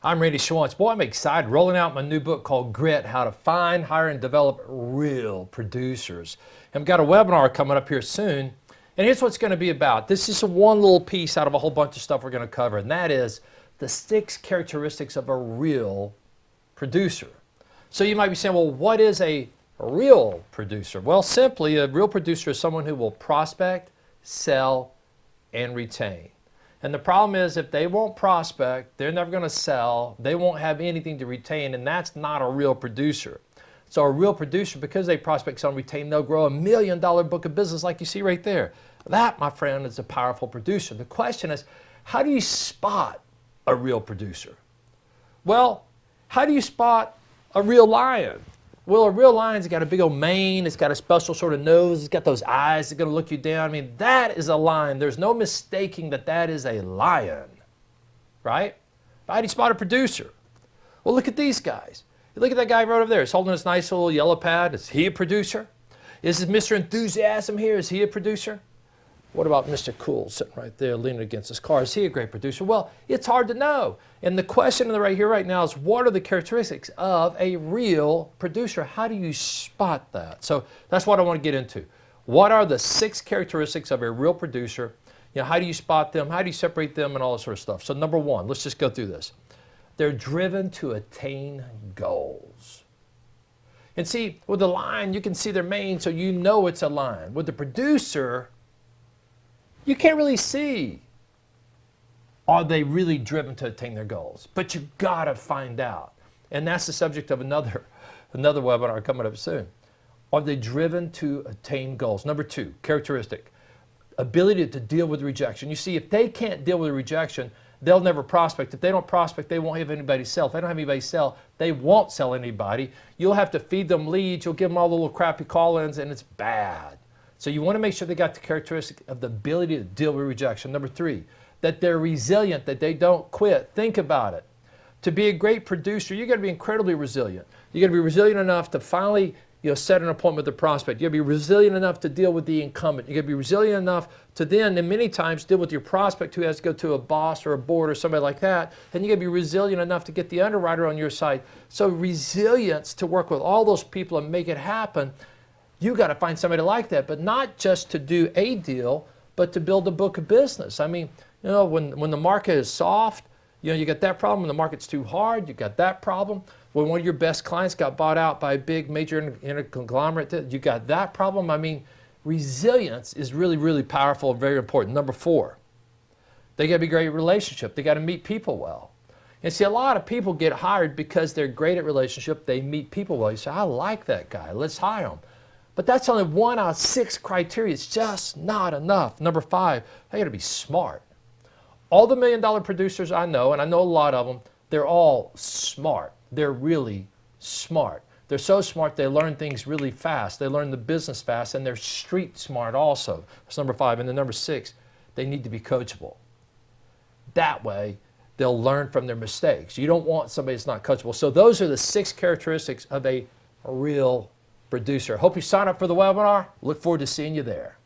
I'm Randy Schwantz. Boy, I'm excited. Rolling out my new book called Grit, How to Find, Hire, and Develop Real Producers. And we've got a webinar coming up here soon. And here's what it's going to be about. This is one little piece out of a whole bunch of stuff we're going to cover. And that is the 6 characteristics of a real producer. So you might be saying, well, what is a real producer? Well, simply, a real producer is someone who will prospect, sell, and retain. And the problem is if they won't prospect, they're never going to sell, they won't have anything to retain, and that's not a real producer. So a real producer, because they prospect, sell, and retain, they'll grow $1 million book of business like you see right there. That, my friend, is a powerful producer. The question is, how do you spot a real producer? Well, how do you spot a real lion? Well, a real lion's got a big old mane, it's got a special sort of nose, it's got those eyes, it's going to look you down. I mean, that is a lion. There's no mistaking that that is a lion, right? How do you spot a producer? Well, look at these guys. Look at that guy right over there. He's holding this nice little yellow pad. Is he a producer? Is this Mr. Enthusiasm here? Is he a producer? What about Mr. Cool sitting right there leaning against his car? Is he a great producer? Well, it's hard to know. And the question right here right now is, what are the characteristics of a real producer? How do you spot that? So that's what I want to get into. What are the 6 characteristics of a real producer? You know, how do you spot them? How do you separate them and all that sort of stuff? So number 1, let's just go through this. They're driven to attain goals. And see, with the lion, you can see their mane, so you know it's a lion. With the producer, you can't really see, are they really driven to attain their goals? But you gotta find out. And that's the subject of another webinar coming up soon. Are they driven to attain goals? Number 2, characteristic, ability to deal with rejection. You see, if they can't deal with rejection, they'll never prospect. If they don't prospect, they won't have anybody sell. If they don't have anybody sell, they won't sell anybody. You'll have to feed them leads, you'll give them all the little crappy call-ins, and it's bad. So you want to make sure they got the characteristic of the ability to deal with rejection. Number 3, that they're resilient, that they don't quit. Think about it. To be a great producer, you got to be incredibly resilient. You got to be resilient enough to finally, set an appointment with the prospect. You got to be resilient enough to deal with the incumbent. You got to be resilient enough to then, and many times, deal with your prospect who has to go to a boss or a board or somebody like that. And you got to be resilient enough to get the underwriter on your side. So resilience to work with all those people and make it happen. You got to find somebody like that, but not just to do a deal, but to build a book of business. I mean, when the market is soft, you got that problem. When the market's too hard, you got that problem. When one of your best clients got bought out by a big major conglomerate, you got that problem. I mean, resilience is really, really powerful and very important. Number 4, they got to be great at relationship. They got to meet people well. And see, a lot of people get hired because they're great at relationship. They meet people well. You say, I like that guy. Let's hire him. But that's only 1 out of 6 criteria. It's just not enough. Number 5, they got to be smart. All the $1 million producers I know, and I know a lot of them, they're all smart. They're really smart. They're so smart they learn things really fast. They learn the business fast, and they're street smart also. That's number 5. And then number 6, they need to be coachable. That way, they'll learn from their mistakes. You don't want somebody that's not coachable. So those are the 6 characteristics of a real producer. Hope you sign up for the webinar. Look forward to seeing you there.